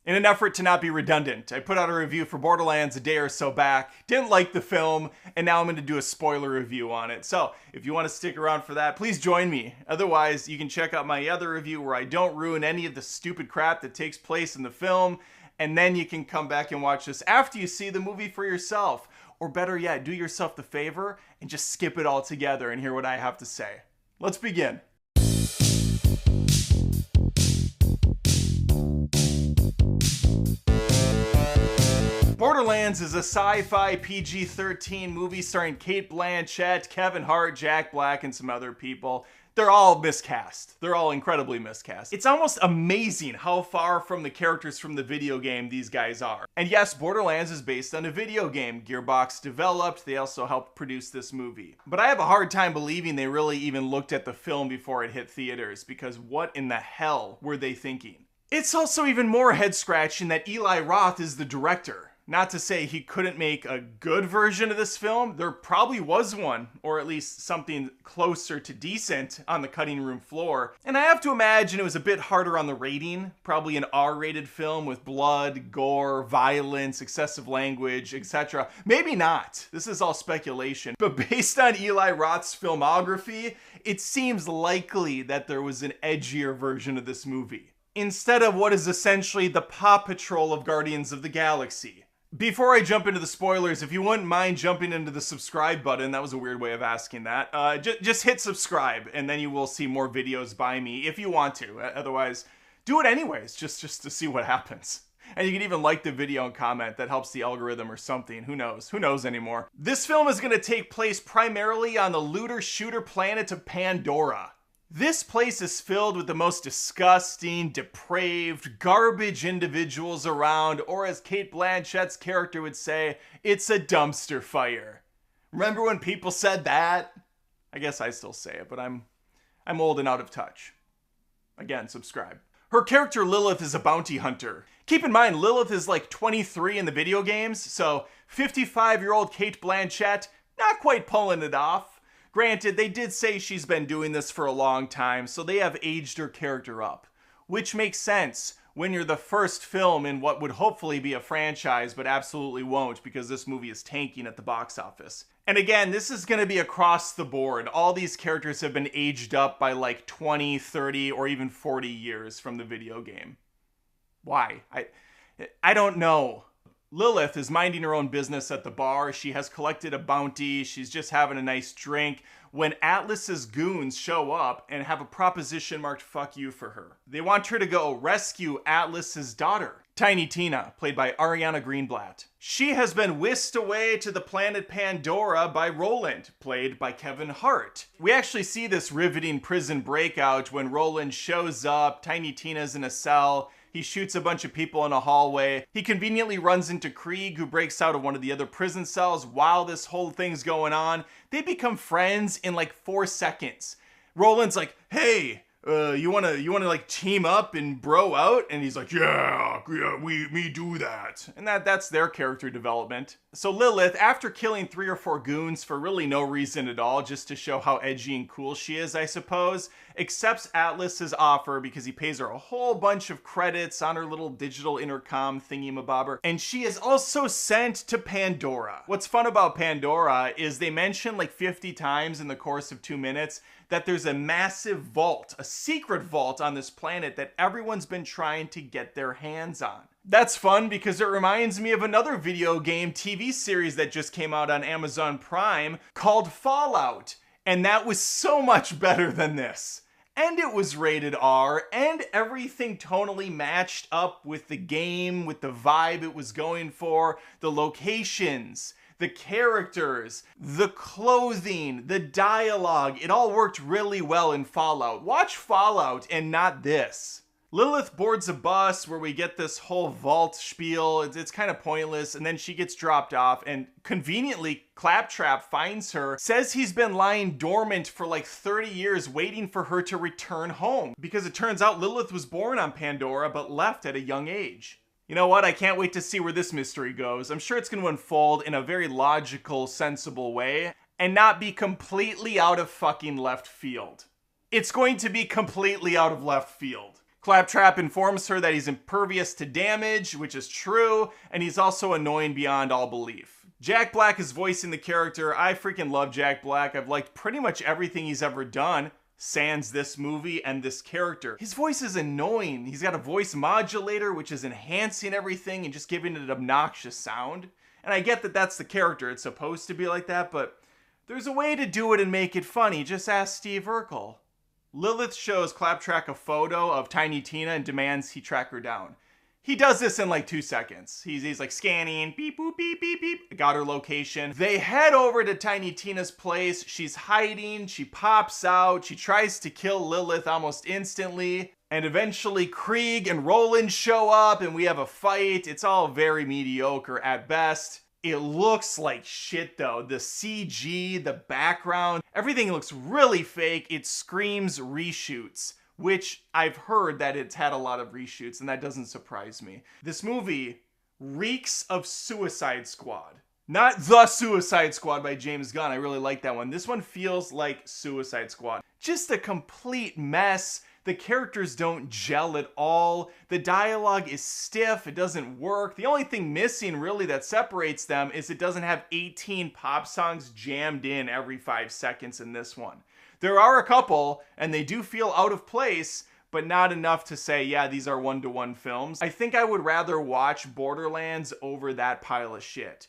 In an effort to not be redundant, I put out a review for Borderlands a day or so back, didn't like the film, and now I'm going to do a spoiler review on it. So, if you want to stick around for that, please join me. Otherwise, you can check out my other review where I don't ruin any of the stupid crap that takes place in the film, and then you can come back and watch this after you see the movie for yourself. Or better yet, do yourself the favor and just skip it all together and hear what I have to say. Let's begin. Borderlands is a sci-fi PG-13 movie starring Cate Blanchett, Kevin Hart, Jack Black, and some other people. They're all miscast. They're all incredibly miscast. It's almost amazing how far from the characters from the video game these guys are. And yes, Borderlands is based on a video game Gearbox developed. They also helped produce this movie. But I have a hard time believing they really even looked at the film before it hit theaters, because what in the hell were they thinking? It's also even more head-scratching that Eli Roth is the director. Not to say he couldn't make a good version of this film. There probably was one, or at least something closer to decent on the cutting room floor. And I have to imagine it was a bit harder on the rating. Probably an R-rated film with blood, gore, violence, excessive language, etc. Maybe not. This is all speculation. But based on Eli Roth's filmography, it seems likely that there was an edgier version of this movie, instead of what is essentially the Paw Patrol of Guardians of the Galaxy. Before I jump into the spoilers, if you wouldn't mind jumping into the subscribe button, that was a weird way of asking that, just hit subscribe, and then you will see more videos by me if you want to. Otherwise, do it anyways, just to see what happens. And you can even like the video and comment. That helps the algorithm or something. Who knows? Who knows anymore? This film is going to take place primarily on the looter-shooter planet of Pandora. This place is filled with the most disgusting, depraved, garbage individuals around, or as Cate Blanchett's character would say, it's a dumpster fire. Remember when people said that? I guess I still say it, but I'm old and out of touch. Again, subscribe. Her character Lilith is a bounty hunter. Keep in mind, Lilith is like 23 in the video games, so 55-year-old Cate Blanchett, not quite pulling it off. Granted, they did say she's been doing this for a long time, so they have aged her character up. Which makes sense when you're the first film in what would hopefully be a franchise, but absolutely won't because this movie is tanking at the box office. And again, this is going to be across the board. All these characters have been aged up by like 20, 30, or even 40 years from the video game. Why? I don't know. Lilith is minding her own business at the bar. She has collected a bounty. She's just having a nice drink when Atlas's goons show up and have a proposition marked "fuck you" for her. They want her to go rescue Atlas's daughter, Tiny Tina, played by Ariana Greenblatt. She has been whisked away to the planet Pandora by Roland, played by Kevin Hart. We actually see this riveting prison breakout when Roland shows up. Tiny Tina's in a cell. He shoots a bunch of people in a hallway. He conveniently runs into Krieg, who breaks out of one of the other prison cells while this whole thing's going on. They become friends in like 4 seconds. Roland's like, hey, you wanna like team up and bro out? And he's like, yeah, we do that. And that's their character development. So Lilith, after killing 3 or 4 goons for really no reason at all, just to show how edgy and cool she is, I suppose, accepts Atlas's offer because he pays her a whole bunch of credits on her little digital intercom thingy-mabobber. And she is also sent to Pandora. What's fun about Pandora is they mention like 50 times in the course of 2 minutes that there's a massive vault, a secret vault on this planet that everyone's been trying to get their hands on. That's fun because it reminds me of another video game TV series that just came out on Amazon Prime called Fallout. And that was so much better than this. And it was rated R, and everything tonally matched up with the game, with the vibe it was going for, the locations, the characters, the clothing, the dialogue. It all worked really well in Fallout. Watch Fallout and not this. Lilith boards a bus where we get this whole vault spiel. It's kind of pointless, and then she gets dropped off, and conveniently Claptrap finds her, says he's been lying dormant for like 30 years waiting for her to return home, because it turns out Lilith was born on Pandora but left at a young age. You know what? I can't wait to see where this mystery goes. I'm sure it's going to unfold in a very logical, sensible way, and not be completely out of fucking left field. It's going to be completely out of left field. Claptrap informs her that he's impervious to damage, which is true, and he's also annoying beyond all belief. Jack Black is voicing the character. I freaking love Jack Black. I've liked pretty much everything he's ever done, sans this movie and this character. His voice is annoying. He's got a voice modulator, which is enhancing everything and just giving it an obnoxious sound. And I get that that's the character. It's supposed to be like that, but there's a way to do it and make it funny. Just ask Steve Urkel. Lilith shows Claptrap a photo of Tiny Tina and demands he track her down. He does this in like 2 seconds. He's like scanning, beep, boop, beep, beep, beep. Got her location. They head over to Tiny Tina's place. She's hiding. She pops out. She tries to kill Lilith almost instantly. And eventually Krieg and Roland show up and we have a fight. It's all very mediocre at best. It looks like shit though. The CG, the background, everything looks really fake. It screams reshoots, which I've heard that it's had a lot of reshoots, and that doesn't surprise me. This movie reeks of Suicide Squad. Not The Suicide Squad by James Gunn. I really like that one. This one feels like Suicide Squad. Just a complete mess. The characters don't gel at all. The dialogue is stiff. It doesn't work. The only thing missing really that separates them is it doesn't have 18 pop songs jammed in every 5 seconds in this one. There are a couple, and they do feel out of place, but not enough to say, yeah, these are one-to-one films. I think I would rather watch Borderlands over that pile of shit,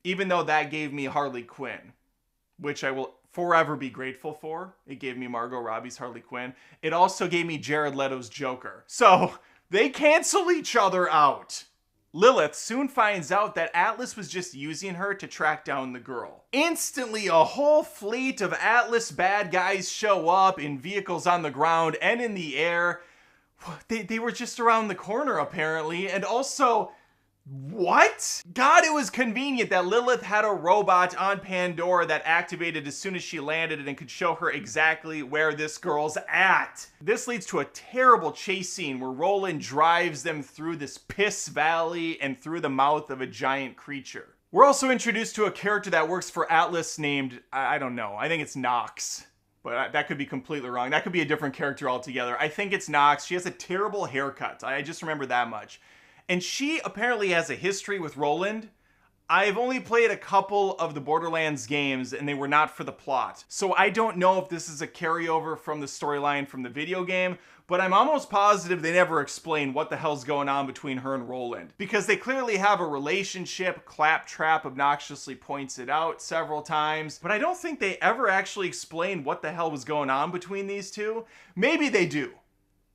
even though that gave me Harley Quinn, which I will forever be grateful for. It gave me Margot Robbie's Harley Quinn. It also gave me Jared Leto's Joker. So they cancel each other out. Lilith soon finds out that Atlas was just using her to track down the girl. Instantly, a whole fleet of Atlas bad guys show up in vehicles on the ground and in the air. They were just around the corner, apparently. And also, what? God, it was convenient that Lilith had a robot on Pandora that activated as soon as she landed and could show her exactly where this girl's at. This leads to a terrible chase scene where Roland drives them through this piss valley and through the mouth of a giant creature. We're also introduced to a character that works for Atlas named, I don't know, I think it's Nox. But that could be completely wrong. That could be a different character altogether. I think it's Nox. She has a terrible haircut. I just remember that much. And she apparently has a history with Roland. I've only played a couple of the Borderlands games and they were not for the plot. So I don't know if this is a carryover from the storyline from the video game, but I'm almost positive they never explain what the hell's going on between her and Roland. Because they clearly have a relationship. Claptrap obnoxiously points it out several times, but I don't think they ever actually explain what the hell was going on between these two. Maybe they do.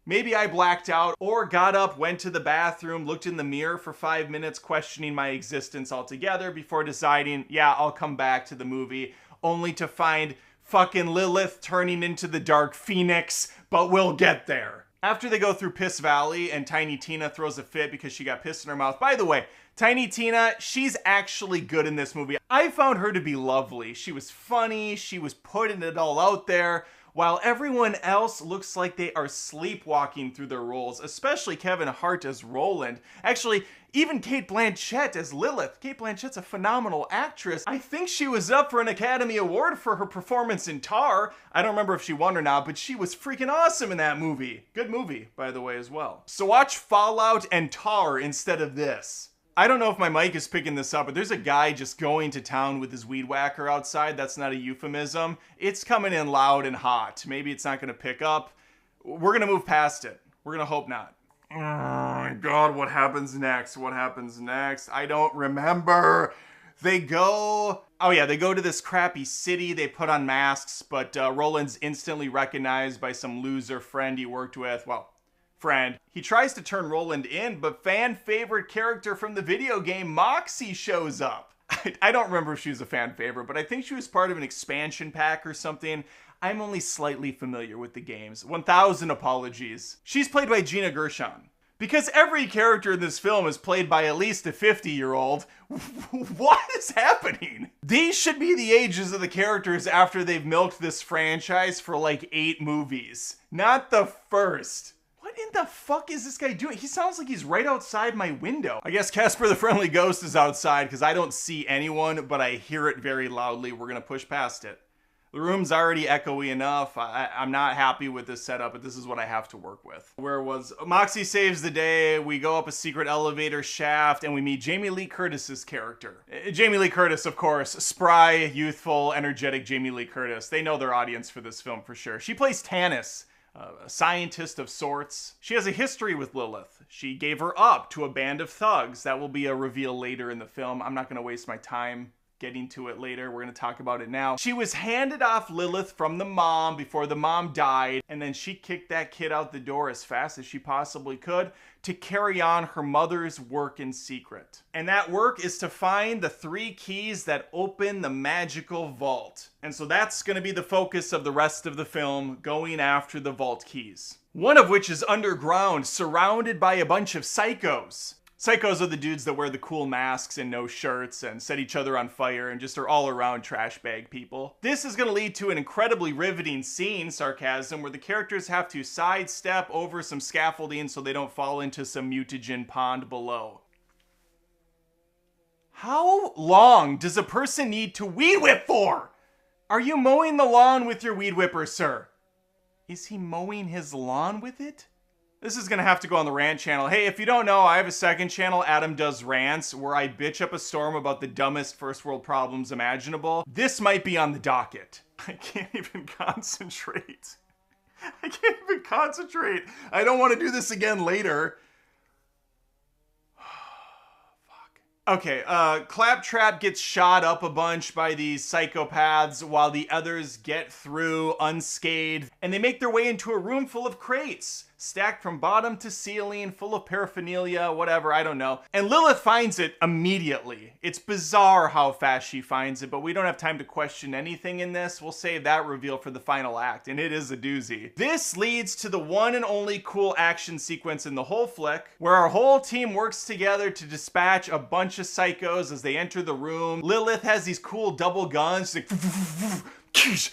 Maybe I blacked out or got up, went to the bathroom, looked in the mirror for 5 minutes, questioning my existence altogether before deciding, yeah, I'll come back to the movie, only to find fucking Lilith turning into the Dark Phoenix, but we'll get there. After they go through Piss Valley and Tiny Tina throws a fit because she got piss in her mouth. By the way, Tiny Tina, she's actually good in this movie. I found her to be lovely. She was funny. She was putting it all out there. While everyone else looks like they are sleepwalking through their roles, especially Kevin Hart as Roland. Actually, even Cate Blanchett as Lilith. Cate Blanchett's a phenomenal actress. I think she was up for an Academy Award for her performance in Tar. I don't remember if she won or not, but she was freaking awesome in that movie. Good movie, by the way, as well. So watch Fallout and Tar instead of this. I don't know if my mic is picking this up, but there's a guy just going to town with his weed whacker outside. That's not a euphemism. It's coming in loud and hot. Maybe it's not going to pick up. We're going to move past it. We're going to hope not. Oh my God, what happens next? What happens next? I don't remember. They go to this crappy city. They put on masks, but Roland's instantly recognized by some loser friend he worked with. Well, friend. He tries to turn Roland in, but fan favorite character from the video game, Moxie, shows up. I don't remember if she was a fan favorite, but I think she was part of an expansion pack or something. I'm only slightly familiar with the games. 1,000 apologies. She's played by Gina Gershon. Because every character in this film is played by at least a 50-year-old. What is happening? These should be the ages of the characters after they've milked this franchise for like 8 movies. Not the first. What in the fuck is this guy doing? He sounds like he's right outside my window. I guess Casper the Friendly Ghost is outside because I don't see anyone, but I hear it very loudly. We're going to push past it. The room's already echoey enough. I'm not happy with this setup, but this is what I have to work with. Where was Moxie saves the day. We go up a secret elevator shaft and we meet Jamie Lee Curtis's character. Jamie Lee Curtis, of course, spry, youthful, energetic Jamie Lee Curtis. They know their audience for this film for sure. She plays Tanis, a scientist of sorts. She has a history with Lilith. She gave her up to a band of thugs. That will be a reveal later in the film. I'm not going to waste my time getting to it later. We're going to talk about it now. She was handed off Lilith from the mom before the mom died, and then she kicked that kid out the door as fast as she possibly could to carry on her mother's work in secret. And that work is to find the 3 keys that open the magical vault. And so that's going to be the focus of the rest of the film, going after the vault keys. One of which is underground, surrounded by a bunch of psychos. Psychos are the dudes that wear the cool masks and no shirts and set each other on fire and just are all around trash bag people. This is going to lead to an incredibly riveting scene, sarcasm, where the characters have to sidestep over some scaffolding so they don't fall into some mutagen pond below. How long does a person need to weed whip for? Are you mowing the lawn with your weed whipper, sir? Is he mowing his lawn with it? This is going to have to go on the rant channel. Hey, if you don't know, I have a second channel, Adam Does Rants, where I bitch up a storm about the dumbest first world problems imaginable. This might be on the docket. I can't even concentrate. I don't want to do this again later. Okay, Claptrap gets shot up a bunch by these psychopaths while the others get through unscathed, and they make their way into a room full of crates, stacked from bottom to ceiling, full of paraphernalia, whatever, I don't know. And Lilith finds it immediately. It's bizarre how fast she finds it, but we don't have time to question anything in this. We'll save that reveal for the final act, and it is a doozy. This leads to the one and only cool action sequence in the whole flick, where our whole team works together to dispatch a bunch of psychos as they enter the room. Lilith has these cool double guns. She's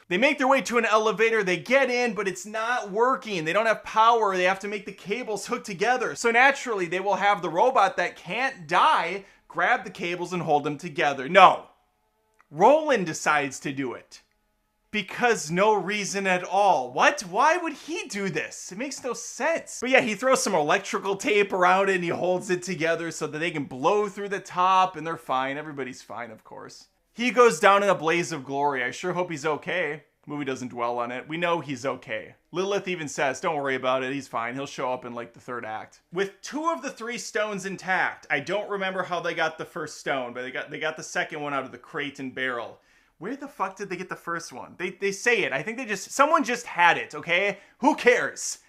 They make their way to an elevator, they get in, but it's not working. They don't have power, they have to make the cables hook together. So naturally, they will have the robot that can't die grab the cables and hold them together. No, Roland decides to do it. Because no reason at all. What? Why would he do this? It makes no sense. But yeah, he throws some electrical tape around it and he holds it together so that they can blow through the top and they're fine. Everybody's fine, of course. He goes down in a blaze of glory. I sure hope he's okay. The movie doesn't dwell on it. We know he's okay. Lilith even says, don't worry about it, he's fine. He'll show up in like the 3rd act. With 2 of the 3 stones intact, I don't remember how they got the first stone, but they got the second one out of the crate and barrel. Where the fuck did they get the first one? They say it. I think someone just had it, okay? Who cares?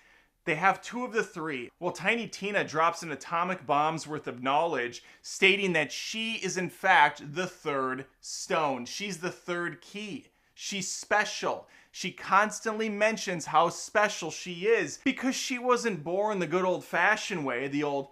They have 2 of the 3. Well, Tiny Tina drops an atomic bomb's worth of knowledge, stating that she is in fact the 3rd stone. She's the 3rd key. She's special. She constantly mentions how special she is because she wasn't born the good old-fashioned way, the old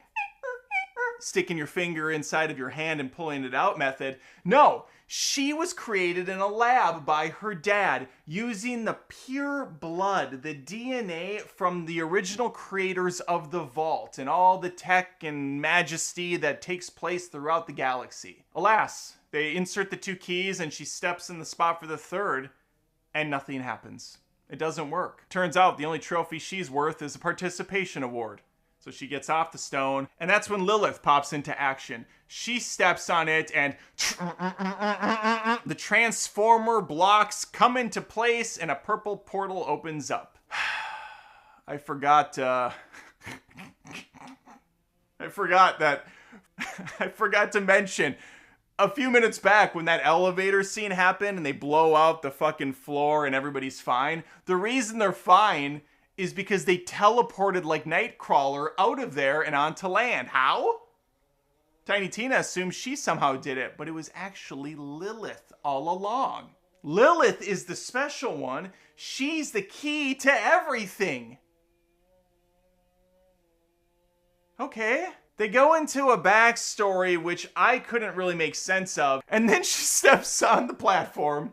sticking your finger inside of your hand and pulling it out method. No, she was created in a lab by her dad using the pure blood, the DNA from the original creators of the vault and all the tech and majesty that takes place throughout the galaxy. Alas, they insert the 2 keys and she steps in the spot for the 3rd and nothing happens. It doesn't work. Turns out the only trophy she's worth is a participation award. So she gets off the stone, and that's when Lilith pops into action. She steps on it, and the transformer blocks come into place, and a purple portal opens up. I forgot to mention, a few minutes back when that elevator scene happened, and they blow out the fucking floor, and everybody's fine. The reason they're fine is because they teleported like Nightcrawler out of there and onto land. How? Tiny Tina assumes she somehow did it, but it was actually Lilith all along. Lilith is the special one. She's the key to everything. Okay. They go into a backstory which I couldn't really make sense of, and then she steps on the platform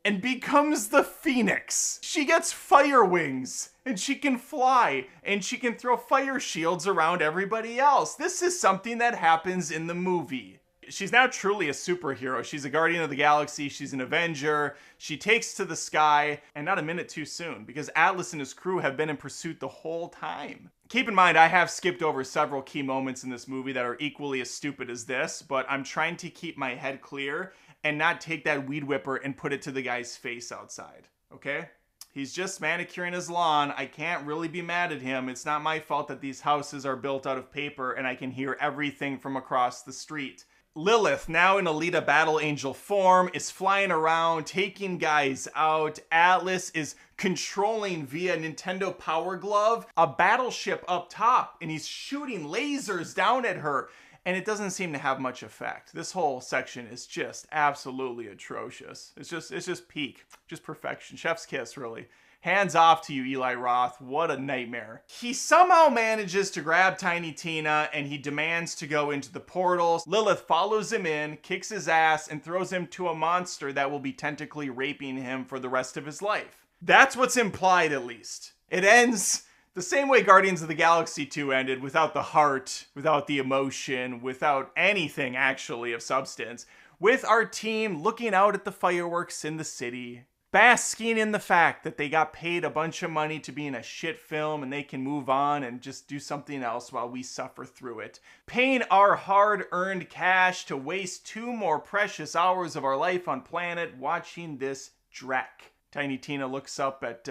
and becomes the Phoenix. She gets fire wings, and she can fly, and she can throw fire shields around everybody else. This is something that happens in the movie. She's now truly a superhero. She's a Guardian of the Galaxy. She's an Avenger. She takes to the sky, and not a minute too soon, because Atlas and his crew have been in pursuit the whole time. Keep in mind, I have skipped over several key moments in this movie that are equally as stupid as this, but I'm trying to keep my head clear and not take that weed whipper and put it to the guy's face outside, okay? He's just manicuring his lawn. I can't really be mad at him. It's not my fault that these houses are built out of paper and I can hear everything from across the street. Lilith, now in Alita Battle Angel form, is flying around, taking guys out. Atlas is controlling via Nintendo Power Glove a battleship up top, and he's shooting lasers down at her, and it doesn't seem to have much effect. This whole section is just absolutely atrocious. It's just peak, just perfection. Chef's kiss, really. Hands off to you, Eli Roth. What a nightmare. He somehow manages to grab Tiny Tina and he demands to go into the portal. Lilith follows him in, kicks his ass, and throws him to a monster that will be tentacly raping him for the rest of his life. That's what's implied, at least. It ends the same way Guardians of the Galaxy 2 ended, without the heart, without the emotion, without anything actually of substance, with our team looking out at the fireworks in the city, basking in the fact that they got paid a bunch of money to be in a shit film and they can move on and just do something else while we suffer through it. Paying our hard-earned cash to waste 2 more precious hours of our life on planet watching this dreck. Tiny Tina looks up at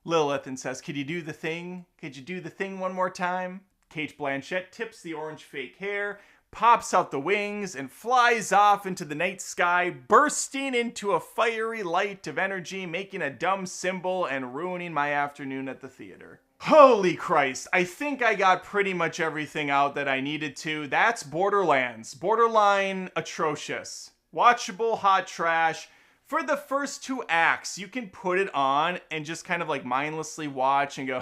Lilith and says, "Could you do the thing? Could you do the thing one more time?" Cate Blanchett tips the orange fake hair, pops out the wings, and flies off into the night sky, bursting into a fiery light of energy, making a dumb symbol and ruining my afternoon at the theater. Holy Christ, I think I got pretty much everything out that I needed to. That's Borderlands. Borderline atrocious. Watchable hot trash. For the first 2 acts, you can put it on and just kind of like mindlessly watch and go,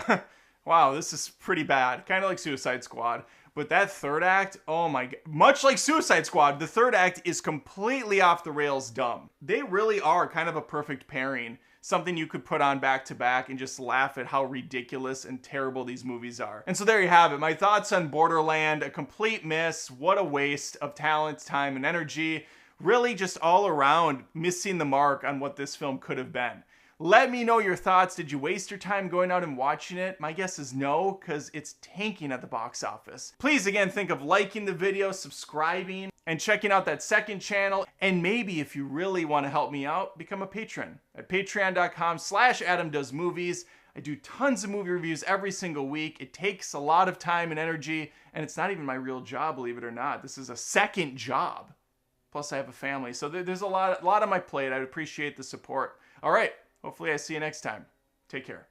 wow, this is pretty bad. Kind of like Suicide Squad. But that third act, oh my god, much like Suicide Squad, the third act is completely off the rails dumb. They really are kind of a perfect pairing. Something you could put on back to back and just laugh at how ridiculous and terrible these movies are. And so there you have it. My thoughts on Borderland, a complete miss. What a waste of talent, time, and energy. Really just all around missing the mark on what this film could have been. Let me know your thoughts. Did you waste your time going out and watching it? My guess is no, because it's tanking at the box office. Please again think of liking the video, subscribing, and checking out that second channel. And maybe if you really want to help me out, become a patron at patreon.com/AdamDoesMovies. I do tons of movie reviews every single week. It takes a lot of time and energy, and it's not even my real job, believe it or not. This is a second job. Plus I have a family. So there's a lot on my plate. I'd appreciate the support. All right. Hopefully I see you next time. Take care.